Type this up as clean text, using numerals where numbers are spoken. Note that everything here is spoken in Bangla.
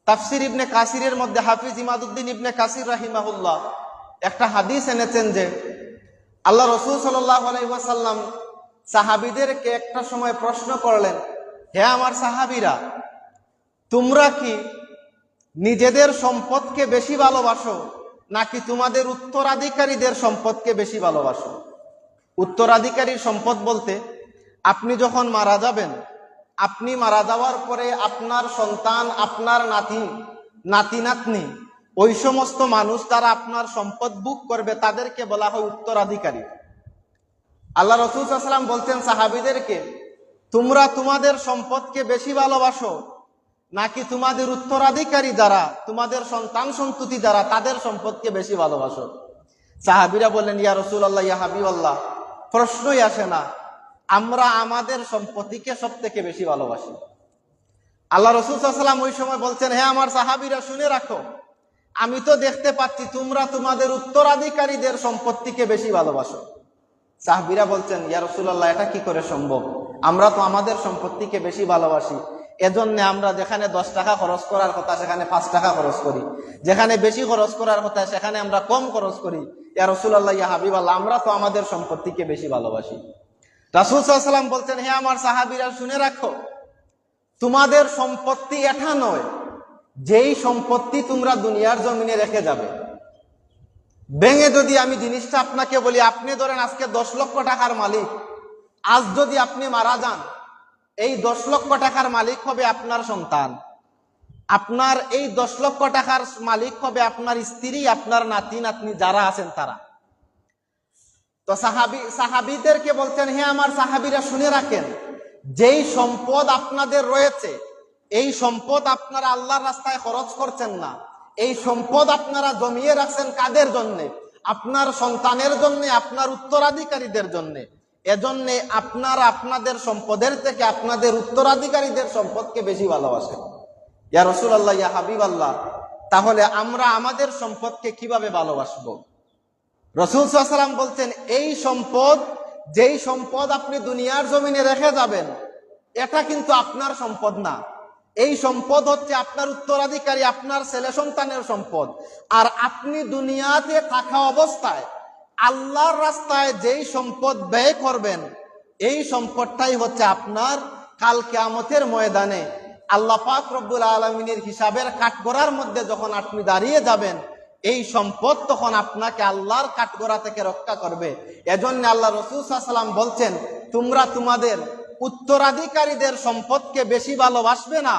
তাফসির ইবনে কাসিরের মধ্যে হাফিজ ইমাদউদ্দিন ইবনে কাসির রাহিমাহুল্লাহ একটা হাদিস এনেছেন যে আল্লাহ রাসূল সাল্লাল্লাহু আলাইহি ওয়াসাল্লাম সাহাবীদেরকে একটা সময় প্রশ্ন করলেন, হে আমার সাহাবীরা, তোমরা কি নিজেদের সম্পদকে বেশি ভালোবাসো নাকি তোমাদের উত্তরাধিকারীদের সম্পদকে বেশি ভালোবাসো? উত্তরাধিকারীর সম্পদ বলতে আপনি যখন মারা যাবেন, আপনি মারা যাওয়ার পরে আপনার সন্তান, আপনার নাতি নাতনি, ওই সমস্ত মানুষ যারা আপনার সম্পদ ভোগ করবে তাদেরকে বলা হয় উত্তরাধিকারী। আল্লাহ রাসূল সাল্লাল্লাহু আলাইহি ওয়াসাল্লাম বলছেন সাহাবীদেরকে, তোমরা তোমাদের সম্পদকে বেশি ভালোবাসো নাকি তোমাদের উত্তরাধিকারী যারা, তোমাদের সন্তান সন্ততি যারা, তাদের সম্পদকে বেশি ভালোবাসো? সাহাবীরা বললেন, ইয়া রাসূলুল্লাহ, ইয়া হাবিবাল্লাহ, প্রশ্নই আসে না, আমরা আমাদের সম্পত্তিকে সব থেকে বেশি ভালোবাসি। আল্লাহ রাসূল সাল্লাল্লাহু আলাইহি ওয়াসাল্লাম ওই সময় বলছেন, হে আমার সাহাবীরা, শুনে রাখো, আমি তো দেখতে পাচ্ছি তোমরা তোমাদের উত্তরাধিকারীদের সম্পত্তিকে বেশি ভালোবাসো। সাহাবীরা বলছেন, ইয়া রাসূলুল্লাহ, এটা কি করে সম্ভব? আমরা তো আমাদের সম্পত্তিকে বেশি ভালোবাসি, এজন্য আমরা যেখানে 10 টাকা খরচ করার কথা সেখানে 5 টাকা খরচ করি, যেখানে বেশি খরচ করার কথা সেখানে আমরা কম খরচ করি। ইয়া রাসূলুল্লাহ, ইয়া হাবিবাল্লাহ, আমরা তো আমাদের সম্পত্তিকে বেশি ভালোবাসি। রাসূল সাল্লাল্লাহু আলাইহি ওয়াসাল্লাম বলছেন, হে আমার সাহাবীরা, শুনে রাখো, তোমাদের সম্পত্তি এটা নয় যেই সম্পত্তি তোমরা দুনিয়ার জমিনে রেখে যাবে। ভেঙে যদি আমি জিনিসটা আপনাকে বলি, আপনি ধরেন আজকে 10 লক্ষ টাকার মালিক, আজ যদি আপনি মারা যান, এই 10 লক্ষ টাকার মালিক হবে আপনার সন্তান, আপনার এই 10 লক্ষ টাকার মালিক হবে আপনার স্ত্রী, আপনার নাতি নাতনি যারা আছেন তারা। তো সাহাবীদেরকে বলছেন, হে আমার সাহাবীরা, শুনে রাখেন, যেই সম্পদ আপনাদের রয়েছে, এই সম্পদ আপনারা আল্লাহর রাস্তায় খরচ করছেন না, এই সম্পদ আপনারা জমিয়ে রাখছেন কাদের জন্য? আপনার সন্তানের জন্য, আপনার উত্তরাধিকারীদের জন্য। এজন্য আপনারা আপনাদের সম্পদের থেকে আপনাদের উত্তরাধিকারীদের সম্পদকে বেশি ভালোবাসেন। ইয়া রাসূলুল্লাহ, ইয়া হাবিবাল্লাহ, তাহলে আমরা আমাদের সম্পদকে কিভাবে ভালোবাসবো? রাসূল সাল্লাল্লাহু আলাইহি ওয়াসাল্লাম বলছেন, এই সম্পদ, যেই সম্পদ আপনি দুনিয়ার জমিনে রেখে যাবেন, এটা কিন্তু আপনার সম্পদ না। এই সম্পদ হচ্ছে আপনার উত্তরাধিকারী, আপনার ছেলে সন্তানের সম্পদ। আর আপনি দুনিয়াতে থাকা অবস্থায় আল্লাহর রাস্তায় যেই সম্পদ ব্যয় করবেন, এই সম্পদটাই হচ্ছে আপনার কাল কিয়ামতের ময়দানে আল্লাহ পাক রব্বুল আলামিনের হিসাবের কাঠগড়ার মধ্যে যখন আপনি দাঁড়িয়ে যাবেন, এই সম্পদ তখন আপনাকে আল্লাহর কাঠগড়া থেকে রক্ষা করবে। এজন্য আল্লাহ রাসূল সাল্লাল্লাহু আলাইহি ওয়াসাল্লাম বলছেন, তোমরা তোমাদের উত্তরাধিকারীদের সম্পদকে বেশি ভালোবাসবে না